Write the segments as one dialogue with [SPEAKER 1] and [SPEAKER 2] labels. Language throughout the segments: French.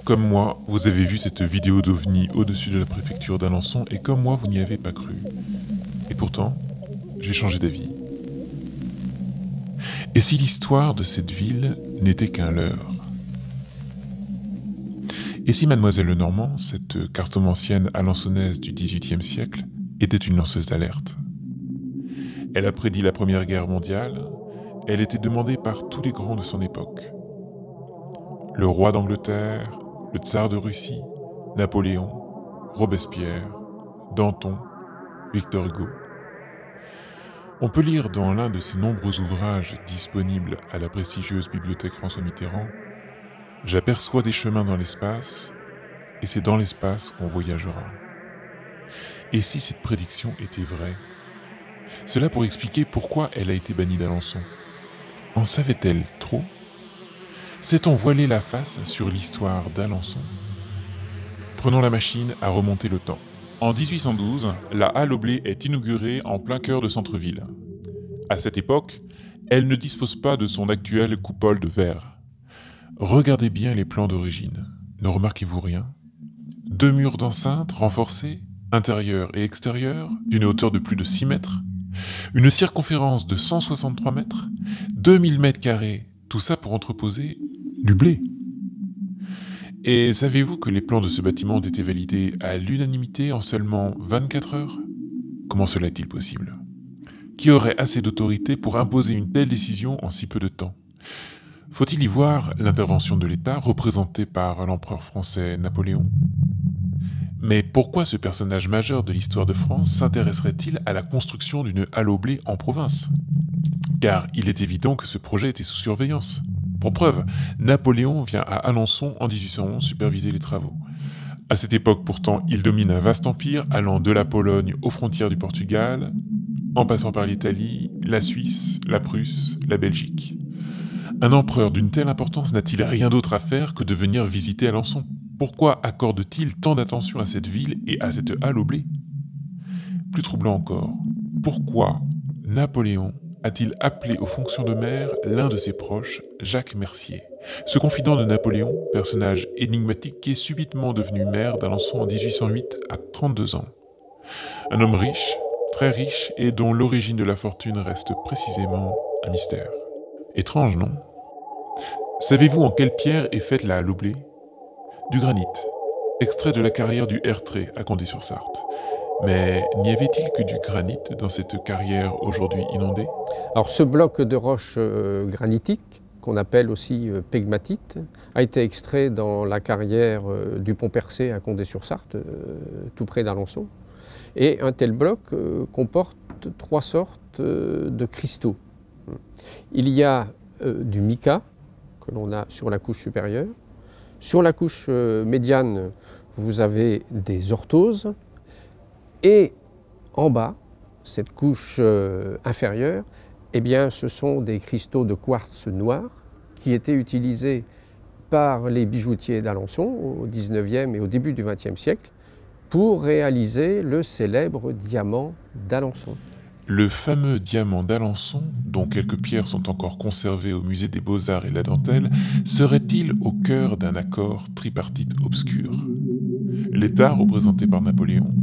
[SPEAKER 1] Comme moi, vous avez vu cette vidéo d'OVNI au-dessus de la préfecture d'Alençon et comme moi, vous n'y avez pas cru. Et pourtant, j'ai changé d'avis. Et si l'histoire de cette ville n'était qu'un leurre? Et si Mademoiselle Lenormand, cette cartomancienne alençonnaise du XVIIIe siècle, était une lanceuse d'alerte? Elle a prédit la Première Guerre mondiale, elle était demandée par tous les grands de son époque. Le roi d'Angleterre, le tsar de Russie, Napoléon, Robespierre, Danton, Victor Hugo. On peut lire dans l'un de ses nombreux ouvrages disponibles à la prestigieuse bibliothèque François Mitterrand « J'aperçois des chemins dans l'espace, et c'est dans l'espace qu'on voyagera ». Et si cette prédiction était vraie? Cela pour expliquer pourquoi elle a été bannie d'Alençon. En savait-elle trop? S'est-on voilé la face sur l'histoire d'Alençon? Prenons la machine à remonter le temps. En 1812, la Halle au blé est inaugurée en plein cœur de centre-ville. À cette époque, elle ne dispose pas de son actuelle coupole de verre. Regardez bien les plans d'origine. Ne remarquez-vous rien? 2 murs d'enceinte renforcés, intérieur et extérieur, d'une hauteur de plus de 6 mètres. Une circonférence de 163 mètres, 2000 mètres carrés, tout ça pour entreposer du blé. Et savez-vous que les plans de ce bâtiment ont été validés à l'unanimité en seulement 24 heures? Comment cela est-il possible? Qui aurait assez d'autorité pour imposer une telle décision en si peu de temps? Faut-il y voir l'intervention de l'État représentée par l'empereur français Napoléon? Mais pourquoi ce personnage majeur de l'histoire de France s'intéresserait-il à la construction d'une halle au blé en province? Car il est évident que ce projet était sous surveillance. Pour preuve, Napoléon vient à Alençon en 1811 superviser les travaux. À cette époque pourtant, il domine un vaste empire allant de la Pologne aux frontières du Portugal, en passant par l'Italie, la Suisse, la Prusse, la Belgique. Un empereur d'une telle importance n'a-t-il rien d'autre à faire que de venir visiter Alençon? Pourquoi accorde-t-il tant d'attention à cette ville et à cette halle au blé? Plus troublant encore, pourquoi Napoléon a-t-il appelé aux fonctions de maire l'un de ses proches, Jacques Mercier, ce confident de Napoléon, personnage énigmatique qui est subitement devenu maire d'Alençon en 1808 à 32 ans? Un homme riche, très riche, et dont l'origine de la fortune reste précisément un mystère. Étrange, non? Savez-vous en quelle pierre est faite la halle au blé? Du granit, extrait de la carrière du Ertré à Condé-sur-Sarthe. Mais n'y avait-il que du granit dans cette carrière aujourd'hui inondée?
[SPEAKER 2] Alors ce bloc de roche granitique, qu'on appelle aussi pegmatite, a été extrait dans la carrière du Pont Percé à Condé-sur-Sarthe, tout près d'Alençon. Et un tel bloc comporte 3 sortes de cristaux. Il y a du mica, que l'on a sur la couche supérieure. Sur la couche médiane, vous avez des orthoses. Et en bas, cette couche inférieure, eh bien, ce sont des cristaux de quartz noir qui étaient utilisés par les bijoutiers d'Alençon au XIXe et au début du XXe siècle pour réaliser le célèbre diamant d'Alençon.
[SPEAKER 1] Le fameux diamant d'Alençon, dont quelques pierres sont encore conservées au musée des Beaux-Arts et de la Dentelle, serait-il au cœur d'un accord tripartite obscur? L'État, représenté par Napoléon,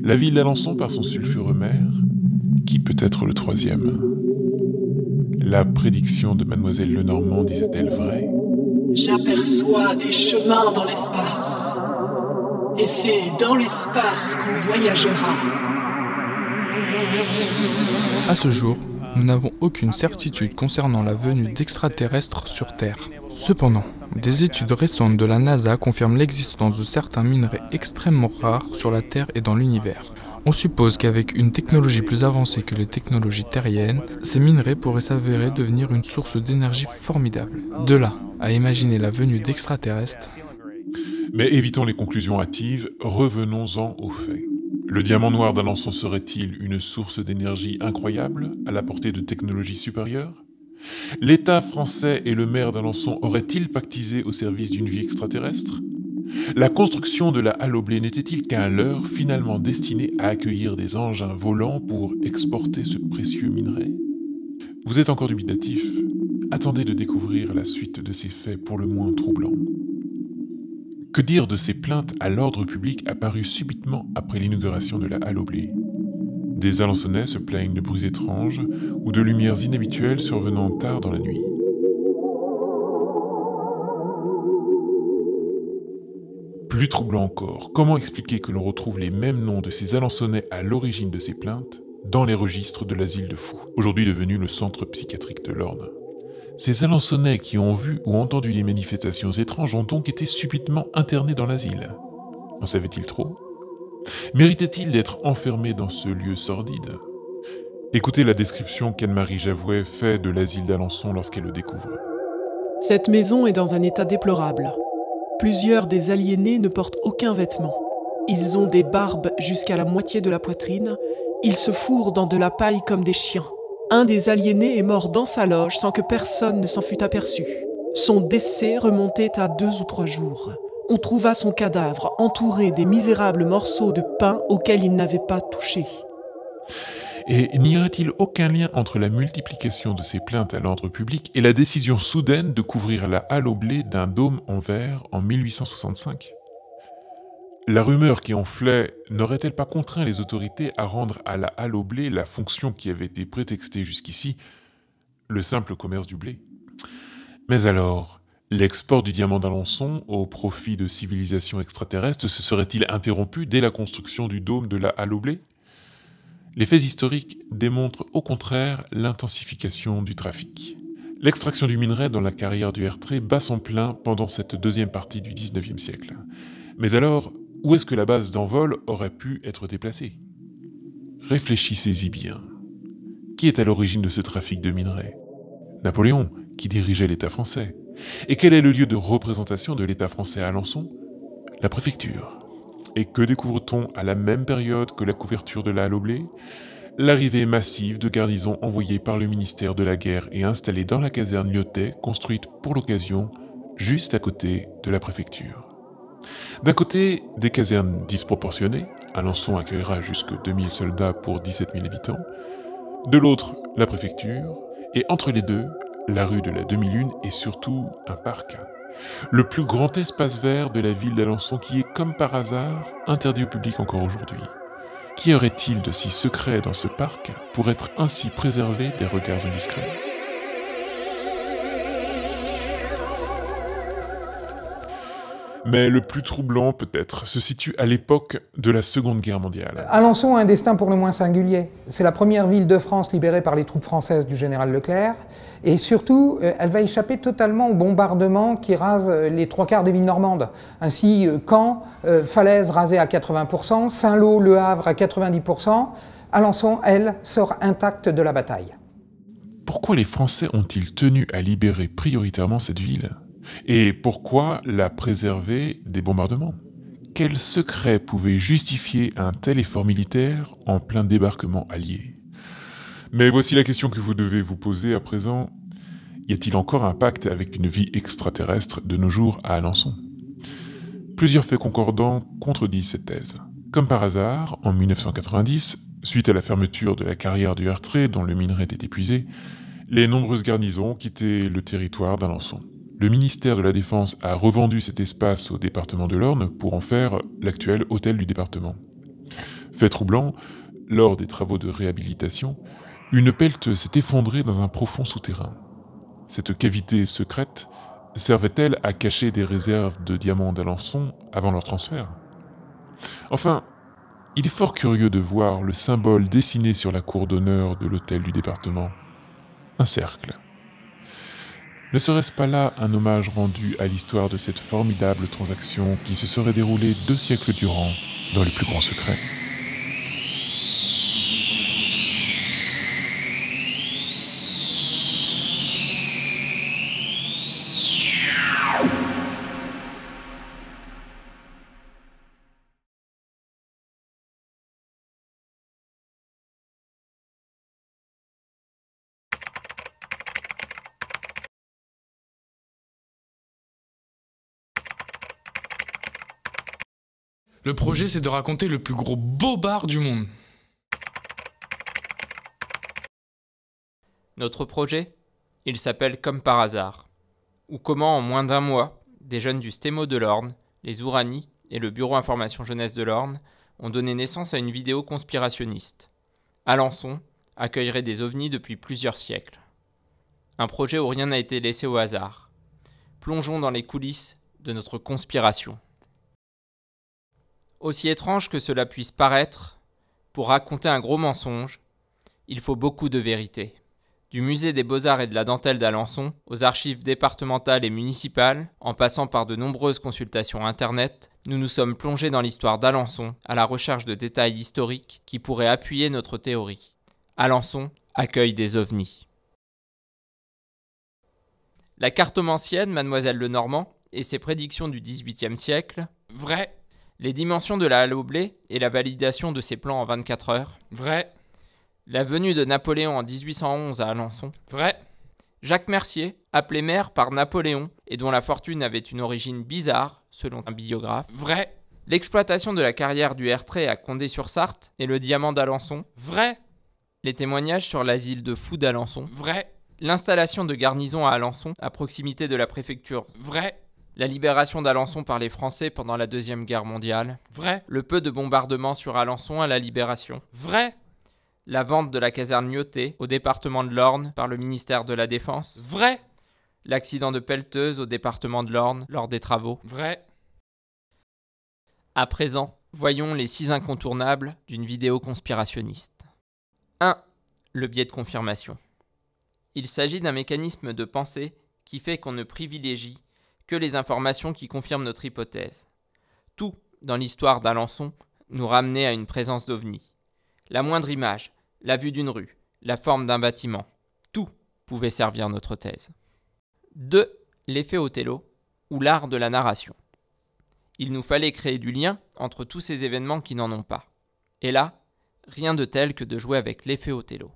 [SPEAKER 1] la ville d'Alençon par son sulfureux maire, qui peut être le troisième? La prédiction de Mademoiselle Lenormand disait-elle vrai?
[SPEAKER 3] J'aperçois des chemins dans l'espace, et c'est dans l'espace qu'on voyagera.
[SPEAKER 4] À ce jour, nous n'avons aucune certitude concernant la venue d'extraterrestres sur Terre. Cependant, des études récentes de la NASA confirment l'existence de certains minerais extrêmement rares sur la Terre et dans l'univers. On suppose qu'avec une technologie plus avancée que les technologies terriennes, ces minerais pourraient s'avérer devenir une source d'énergie formidable. De là à imaginer la venue d'extraterrestres.
[SPEAKER 1] Mais évitons les conclusions hâtives, revenons-en aux faits. Le diamant noir d'Alençon serait-il une source d'énergie incroyable, à la portée de technologies supérieures? L'État français et le maire d'Alençon auraient-ils pactisé au service d'une vie extraterrestre? La construction de la halle au blé n'était-il qu'un leurre finalement destiné à accueillir des engins volants pour exporter ce précieux minerai? Vous êtes encore dubitatif? Attendez de découvrir la suite de ces faits pour le moins troublants. Que dire de ces plaintes à l'ordre public apparues subitement après l'inauguration de la halle au blé? Des Alençonnais se plaignent de bruits étranges ou de lumières inhabituelles survenant tard dans la nuit. Plus troublant encore, comment expliquer que l'on retrouve les mêmes noms de ces Alençonnais à l'origine de ces plaintes dans les registres de l'asile de fous, aujourd'hui devenu le centre psychiatrique de l'Orne? Ces Alençonnais qui ont vu ou entendu les manifestations étranges ont donc été subitement internés dans l'asile. En savait-il trop? Méritait-il d'être enfermés dans ce lieu sordide? Écoutez la description qu'Anne-Marie Javouet fait de l'asile d'Alençon lorsqu'elle le découvre.
[SPEAKER 3] Cette maison est dans un état déplorable. Plusieurs des aliénés ne portent aucun vêtement. Ils ont des barbes jusqu'à la moitié de la poitrine. Ils se fourrent dans de la paille comme des chiens. Un des aliénés est mort dans sa loge sans que personne ne s'en fût aperçu. Son décès remontait à 2 ou 3 jours. On trouva son cadavre entouré des misérables morceaux de pain auxquels il n'avait pas touché.
[SPEAKER 1] Et n'y aurait-il aucun lien entre la multiplication de ces plaintes à l'ordre public et la décision soudaine de couvrir la halle au blé d'un dôme en verre en 1865 ? La rumeur qui enflait n'aurait-elle pas contraint les autorités à rendre à la halle au blé la fonction qui avait été prétextée jusqu'ici, le simple commerce du blé? Mais alors, l'export du diamant d'Alençon au profit de civilisations extraterrestres se serait-il interrompu dès la construction du dôme de la halle au blé? Les faits historiques démontrent au contraire l'intensification du trafic. L'extraction du minerai dans la carrière du Ertré bat son plein pendant cette deuxième partie du XIXe siècle. Mais alors, où est-ce que la base d'envol aurait pu être déplacée? Réfléchissez-y bien. Qui est à l'origine de ce trafic de minerai? Napoléon, qui dirigeait l'État français. Et quel est le lieu de représentation de l'État français à Alençon? La préfecture. Et que découvre-t-on à la même période que la couverture de la halle au blé? L'arrivée massive de garnisons envoyées par le ministère de la Guerre et installées dans la caserne Lyotet, construite pour l'occasion, juste à côté de la préfecture. D'un côté, des casernes disproportionnées, Alençon accueillera jusque 2000 soldats pour 17 000 habitants. De l'autre, la préfecture, et entre les deux, la rue de la Demi-Lune et surtout un parc. Le plus grand espace vert de la ville d'Alençon qui est, comme par hasard, interdit au public encore aujourd'hui. Qu'y aurait-il de si secret dans ce parc pour être ainsi préservé des regards indiscrets? Mais le plus troublant, peut-être, se situe à l'époque de la Seconde Guerre mondiale.
[SPEAKER 5] Alençon a un destin pour le moins singulier. C'est la première ville de France libérée par les troupes françaises du général Leclerc. Et surtout, elle va échapper totalement aux bombardements qui rasent les 3/4 des villes normandes. Ainsi, Caen, Falaise rasée à 80%, Saint-Lô, Le Havre à 90%. Alençon, elle, sort intacte de la bataille.
[SPEAKER 1] Pourquoi les Français ont-ils tenu à libérer prioritairement cette ville ? Et pourquoi la préserver des bombardements? Quel secret pouvait justifier un tel effort militaire en plein débarquement allié? Mais voici la question que vous devez vous poser à présent. Y a-t-il encore un pacte avec une vie extraterrestre de nos jours à Alençon? Plusieurs faits concordants contredisent cette thèse. Comme par hasard, en 1990, suite à la fermeture de la carrière du Ertré dont le minerai était épuisé, les nombreuses garnisons ont quitté le territoire d'Alençon. Le ministère de la Défense a revendu cet espace au département de l'Orne pour en faire l'actuel hôtel du département. Fait troublant, lors des travaux de réhabilitation, une pelte s'est effondrée dans un profond souterrain. Cette cavité secrète servait-elle à cacher des réserves de diamants d'Alençon avant leur transfert? Enfin, il est fort curieux de voir le symbole dessiné sur la cour d'honneur de l'hôtel du département. Un cercle. Ne serait-ce pas là un hommage rendu à l'histoire de cette formidable transaction qui se serait déroulée 2 siècles durant dans les plus grands secrets?
[SPEAKER 4] Le projet, c'est de raconter le plus gros bobard du monde.
[SPEAKER 6] Notre projet, il s'appelle Comme par hasard, ou comment en moins d'1 mois, des jeunes du Stémo de l'Orne les Ourani et le Bureau Information Jeunesse de l'Orne ont donné naissance à une vidéo conspirationniste. Alençon accueillerait des ovnis depuis plusieurs siècles. Un projet où rien n'a été laissé au hasard. Plongeons dans les coulisses de notre conspiration. Aussi étrange que cela puisse paraître, pour raconter un gros mensonge, il faut beaucoup de vérité. Du musée des Beaux-Arts et de la Dentelle d'Alençon, aux archives départementales et municipales, en passant par de nombreuses consultations internet, nous nous sommes plongés dans l'histoire d'Alençon à la recherche de détails historiques qui pourraient appuyer notre théorie. Alençon accueille des ovnis. La cartomancienne Mademoiselle Lenormand et ses prédictions du XVIIIe siècle, vrai. Les dimensions de la halle au blé et la validation de ses plans en 24 heures, vrai. La venue de Napoléon en 1811 à Alençon, vrai. Jacques Mercier, appelé maire par Napoléon et dont la fortune avait une origine bizarre, selon un biographe, vrai. L'exploitation de la carrière du Ertré à Condé-sur-Sarthe et le diamant d'Alençon, vrai. Les témoignages sur l'asile de fous d'Alençon, vrai. L'installation de garnison à Alençon, à proximité de la préfecture, vrai. La libération d'Alençon par les Français pendant la Deuxième Guerre mondiale, vrai. Le peu de bombardements sur Alençon à la Libération, vrai. La vente de la caserne Lyautey au département de l'Orne par le ministère de la Défense, vrai. L'accident de pelleteuse au département de l'Orne lors des travaux, vrai. À présent, voyons les 6 incontournables d'une vidéo conspirationniste. 1. Le biais de confirmation. Il s'agit d'un mécanisme de pensée qui fait qu'on ne privilégie que les informations qui confirment notre hypothèse. Tout, dans l'histoire d'Alençon, nous ramenait à une présence d'ovnis. La moindre image, la vue d'une rue, la forme d'un bâtiment, tout pouvait servir notre thèse. 2. L'effet Othello, ou l'art de la narration. Il nous fallait créer du lien entre tous ces événements qui n'en ont pas. Et là, rien de tel que de jouer avec l'effet Othello.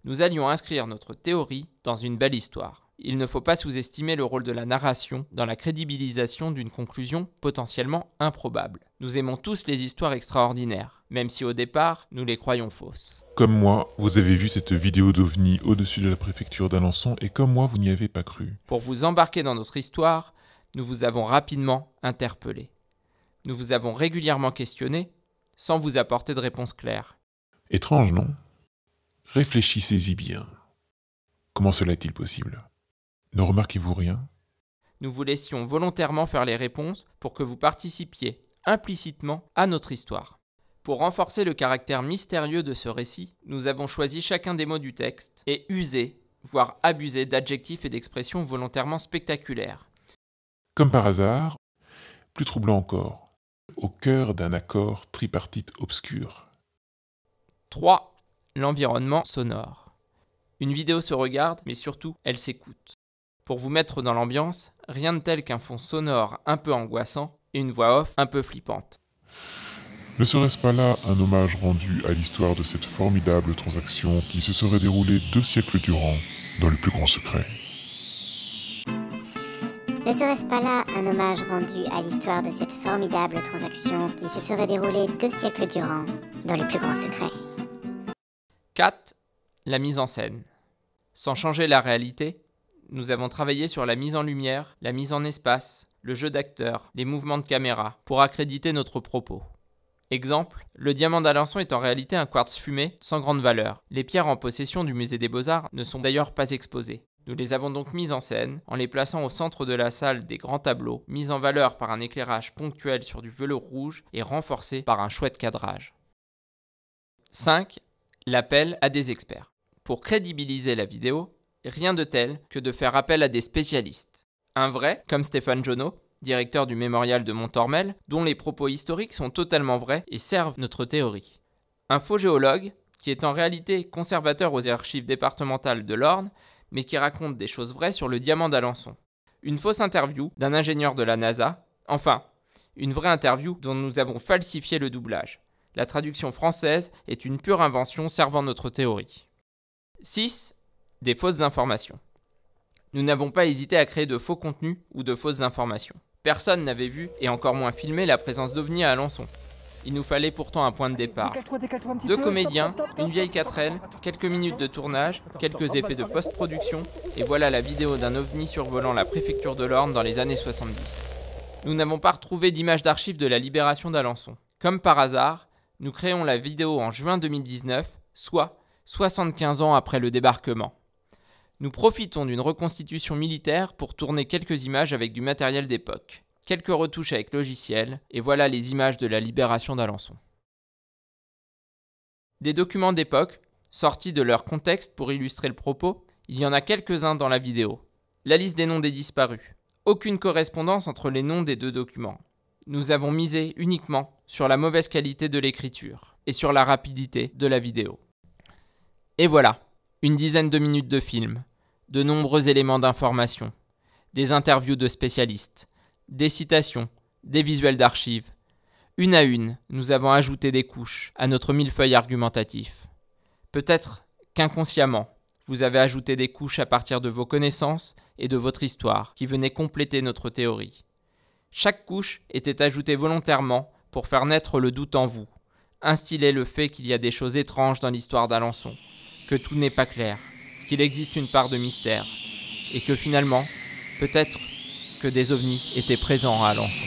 [SPEAKER 6] Nous allions inscrire notre théorie dans une belle histoire. Il ne faut pas sous-estimer le rôle de la narration dans la crédibilisation d'une conclusion potentiellement improbable. Nous aimons tous les histoires extraordinaires, même si au départ, nous les croyons fausses.
[SPEAKER 1] Comme moi, vous avez vu cette vidéo d'OVNI au-dessus de la préfecture d'Alençon et comme moi, vous n'y avez pas cru.
[SPEAKER 6] Pour vous embarquer dans notre histoire, nous vous avons rapidement interpellé. Nous vous avons régulièrement questionné, sans vous apporter de réponse claire.
[SPEAKER 1] Étrange, non? Réfléchissez-y bien. Comment cela est-il possible? Ne remarquez-vous rien?
[SPEAKER 6] Nous vous laissions volontairement faire les réponses pour que vous participiez implicitement à notre histoire. Pour renforcer le caractère mystérieux de ce récit, nous avons choisi chacun des mots du texte et usé, voire abusé d'adjectifs et d'expressions volontairement spectaculaires.
[SPEAKER 1] Comme par hasard, plus troublant encore, au cœur d'un accord tripartite obscur.
[SPEAKER 6] 3. L'environnement sonore. Une vidéo se regarde, mais surtout, elle s'écoute. Pour vous mettre dans l'ambiance, rien de tel qu'un fond sonore un peu angoissant et une voix off un peu flippante.
[SPEAKER 1] Ne serait-ce pas là un hommage rendu à l'histoire de cette formidable transaction qui se serait déroulée 2 siècles durant, dans le plus grand secret?
[SPEAKER 7] Ne serait-ce pas là un hommage rendu à l'histoire de cette formidable transaction qui se serait déroulée 2 siècles durant, dans le plus grand secret?
[SPEAKER 6] 4. La mise en scène. Sans changer la réalité, nous avons travaillé sur la mise en lumière, la mise en espace, le jeu d'acteurs, les mouvements de caméra, pour accréditer notre propos. Exemple, le diamant d'Alençon est en réalité un quartz fumé sans grande valeur. Les pierres en possession du musée des Beaux-Arts ne sont d'ailleurs pas exposées. Nous les avons donc mises en scène en les plaçant au centre de la salle des grands tableaux, mis en valeur par un éclairage ponctuel sur du velours rouge et renforcé par un chouette cadrage. 5. L'appel à des experts. Pour crédibiliser la vidéo, rien de tel que de faire appel à des spécialistes. Un vrai, comme Stéphane Jonot, directeur du mémorial de Montormel, dont les propos historiques sont totalement vrais et servent notre théorie. Un faux géologue, qui est en réalité conservateur aux archives départementales de l'Orne, mais qui raconte des choses vraies sur le diamant d'Alençon. Une fausse interview d'un ingénieur de la NASA, enfin, une vraie interview dont nous avons falsifié le doublage. La traduction française est une pure invention servant notre théorie. 6. Des fausses informations. Nous n'avons pas hésité à créer de faux contenus ou de fausses informations. Personne n'avait vu, et encore moins filmé, la présence d'OVNI à Alençon. Il nous fallait pourtant un point de départ. 2 comédiens, une vieille 4L, quelques minutes de tournage, quelques effets de post-production, et voilà la vidéo d'un OVNI survolant la préfecture de l'Orne dans les années 70. Nous n'avons pas retrouvé d'image d'archives de la libération d'Alençon. Comme par hasard, nous créons la vidéo en juin 2019, soit 75 ans après le débarquement. Nous profitons d'une reconstitution militaire pour tourner quelques images avec du matériel d'époque. Quelques retouches avec logiciel, et voilà les images de la libération d'Alençon. Des documents d'époque, sortis de leur contexte pour illustrer le propos, il y en a quelques-uns dans la vidéo. La liste des noms des disparus. Aucune correspondance entre les noms des deux documents. Nous avons misé uniquement sur la mauvaise qualité de l'écriture et sur la rapidité de la vidéo. Et voilà, une dizaine de minutes de film, de nombreux éléments d'information, des interviews de spécialistes, des citations, des visuels d'archives. Une à une, nous avons ajouté des couches à notre millefeuille argumentatif. Peut-être qu'inconsciemment, vous avez ajouté des couches à partir de vos connaissances et de votre histoire qui venaient compléter notre théorie. Chaque couche était ajoutée volontairement pour faire naître le doute en vous, instiller le fait qu'il y a des choses étranges dans l'histoire d'Alençon, que tout n'est pas clair, qu'il existe une part de mystère, et que finalement, peut-être que des ovnis étaient présents à Alençon.